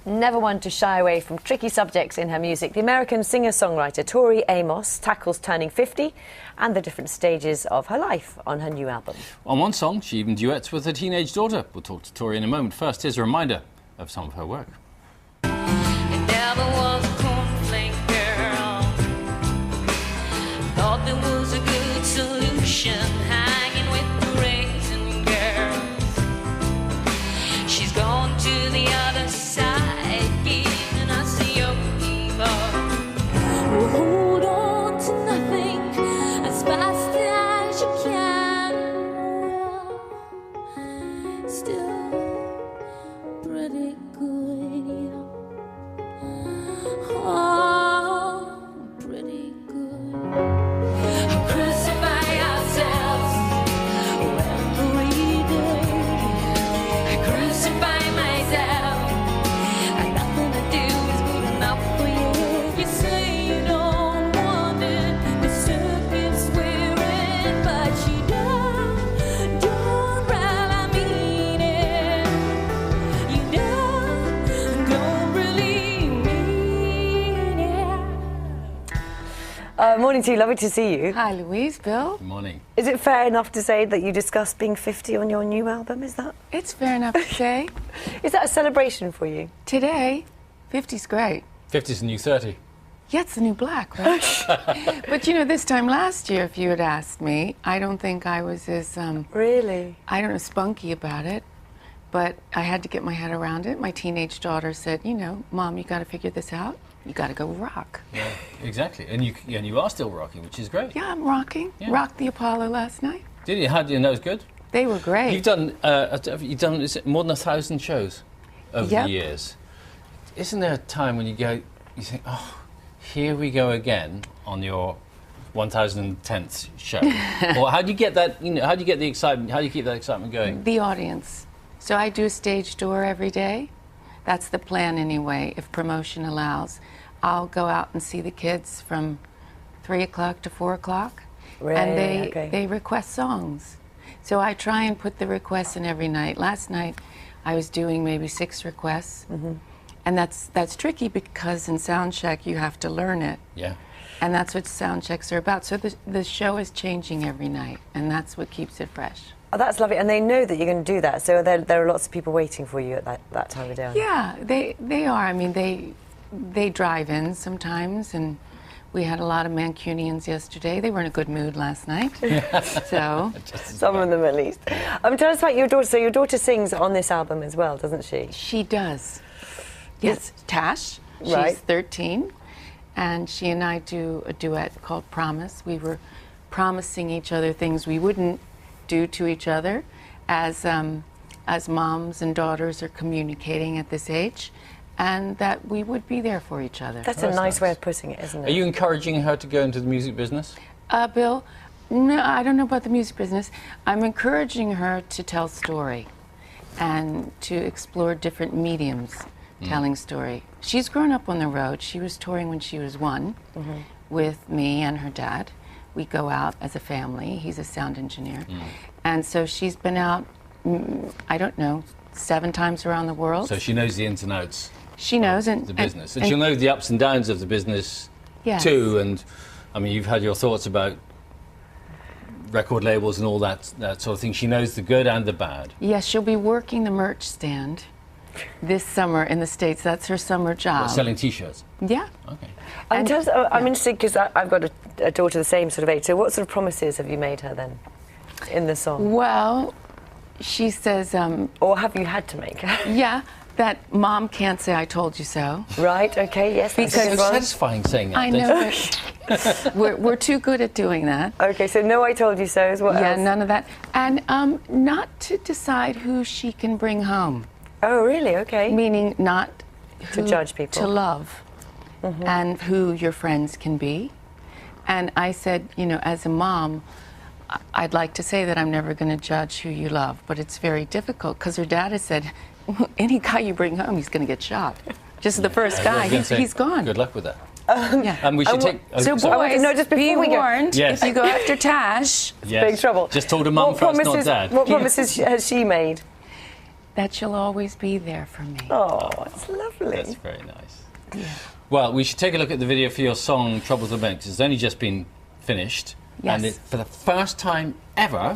Never one to shy away from tricky subjects in her music, the American singer-songwriter Tori Amos tackles turning 50 and the different stages of her life on her new album. On one song, she even duets with her teenage daughter. We'll talk to Tori in a moment. First, here's a reminder of some of her work. It never was a cornflake girl. Thought there was a good solution hanging with the raisin girls. She's gone to the other side, giving us a yogi hold on to nothing as fast as you can. Still pretty good. Oh, pretty good. Crucify ourselves every day. Crucify myself. Nothing to do is good enough for you. You say you don't want it, the circus we're in, but you don't really mean it. You don't really mean it. Morning to you, lovely to see you. Hi, Louise, Bill. Good morning. Is it fair enough to say that you discussed being 50 on your new album, is that? It's fair enough to say. Is that a celebration for you? Today, 50's great. 50's the new 30. Yeah, it's the new black, right? But you know, this time last year, if you had asked me, I don't think I was as, Really? I don't know, spunky about it. But I had to get my head around it. My teenage daughter said, you know, Mom, you got to figure this out. You got to go rock. Yeah, exactly. And you are still rocking, which is great. Yeah, I'm rocking. Yeah. Rocked the Apollo last night. Did you? How did you know it was good? They were great. You've done is it more than 1,000 shows over Yep. the years. Isn't there a time when you think, oh, here we go again on your 1010th show? Or how do you get that? You know, how do you get the excitement? How do you keep that excitement going? The audience. So I do a stage door every day. That's the plan anyway, if promotion allows. I'll go out and see the kids from 3 o'clock to 4 o'clock. Really? And Okay. they request songs. So I try and put the requests in every night. Last night I was doing maybe 6 requests. And that's tricky because in sound check you have to learn it. Yeah. And that's what sound checks are about. So the show is changing every night, and that's what keeps it fresh. Oh, that's lovely. And they know that you're going to do that, so there are lots of people waiting for you at that time of day. Yeah, they are. I mean, they drive in sometimes, and we had a lot of Mancunians yesterday. They were in a good mood last night. So Some of them, at least. Tell us about your daughter. So your daughter sings on this album as well, doesn't she? she does. Yes, Tash. Right. She's 13, and she and I do a duet called Promise. We were promising each other things we wouldn't do to each other as moms and daughters are communicating at this age, and that we would be there for each other. That's a That's nice nice. way of putting it, isn't it? Are you encouraging her to go into the music business? Bill, no, I don't know about the music business. I'm encouraging her to tell story and to explore different mediums telling story. She's grown up on the road. She was touring when she was 1 with me and her dad. We go out as a family. He's a sound engineer. And so she's been out, I don't know, 7 times around the world. So she knows the ins and outs She knows. of the business. And she'll know the ups and downs of the business Yes. too. And I mean, you've had your thoughts about record labels and all that sort of thing. She knows the good and the bad. Yes, she'll be working the merch stand this summer in the States. That's her summer job. Selling T-shirts. Yeah. Okay. And- I'm interested because I've got a daughter the same sort of age. So what sort of promises have you made her then in the song? Well, she says, Or have you had to make her? yeah, that Mom can't say I told you so. Right, okay, yes. that's a It's good so one. satisfying saying that. I know, but we're too good at doing that. Okay, so no, I told you so's. What Yeah, else? none of that. And not to decide who she can bring home, Oh, really? Okay. meaning not To who judge people. to love, and who your friends can be. And I said, you know, as a mom, I'd like to say that I'm never going to judge who you love, but it's very difficult because her dad has said, any guy you bring home, he's going to get shot. Just the first I guy, was gonna say, he's gone. Good luck with that. Yeah. And we should take. So sorry. boys, no, just be before we go- warned. Yes. If you go after Tash, Yes. Big trouble. Just told her mum What first, not promises- dad. What promises has she made? that she'll always be there for me. Oh, it's lovely. That's very nice. Well, we should take a look at the video for your song Troubles Are Meant. It's only just been finished. Yes. And for the first time ever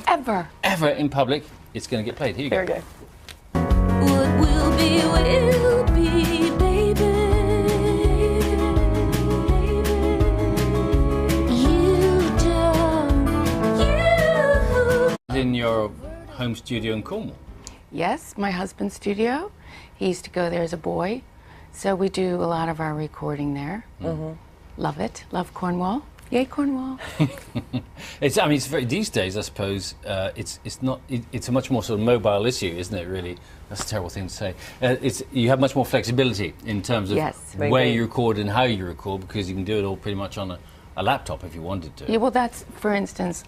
in public, it's going to get played. Here you Here we go. go. What will be, baby. You don't, In your home studio in Cornwall. Yes, my husband's studio. He used to go there as a boy. So we do a lot of our recording there. Love it. Love Cornwall. Yay, Cornwall. It's very, these days, I suppose, it's a much more sort of mobile issue, isn't it, really? That's a terrible thing to say. You have much more flexibility in terms of Yes. where you record and how you record, because you can do it all pretty much on a laptop if you wanted to. Yeah, well, that's, for instance,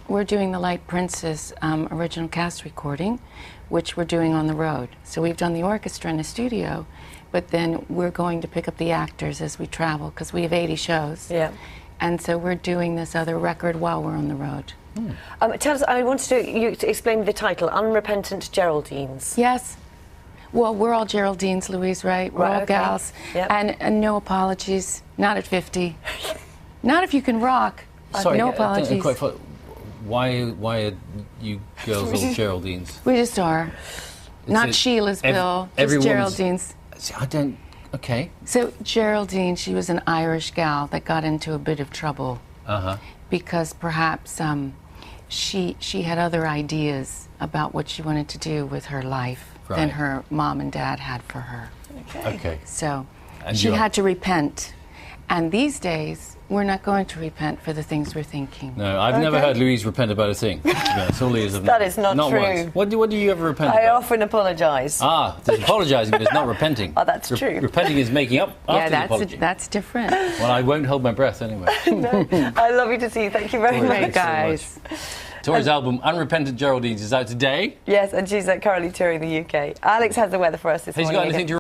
we're doing the Light Princess original cast recording, which we're doing on the road. So we've done the orchestra in the studio, but then we're going to pick up the actors as we travel, because we have 80 shows. Yeah. And so we're doing this other record while we're on the road. Tell us, I wanted you to explain the title, Unrepentant Geraldines. Yes. Well, we're all Geraldines, Louise, right? We're Right, all okay. gals. Yep. And no apologies. Not at 50. Not if you can rock. Sorry, no I don't apologies. quite follow. Why are you girls all Geraldines? We just are. Not it- Sheila's, Bill. Just everyone's- Geraldines. See, I don't. Okay. So Geraldine, she was an Irish gal that got into a bit of trouble because perhaps she had other ideas about what she wanted to do with her life than Right. her mom and dad had for her. Okay. So And she you're- had to repent. And these days, we're not going to repent for the things we're thinking. No, I've never heard Louise repent about a thing. To be honest, all he is. That is not true. Once. What do you ever repent I about? often apologise. Ah, there's apologising, but it's not repenting. Oh, that's true. Repenting is making up after the apology. that's different. Well, I won't hold my breath anyway. I love you to see you. Thank you very Tori, much. thanks so guys. much. Tori's album, Unrepentant Geraldines, is out today. Yes, and she's currently touring the UK. Alex has the weather for us this Has he morning. got anything to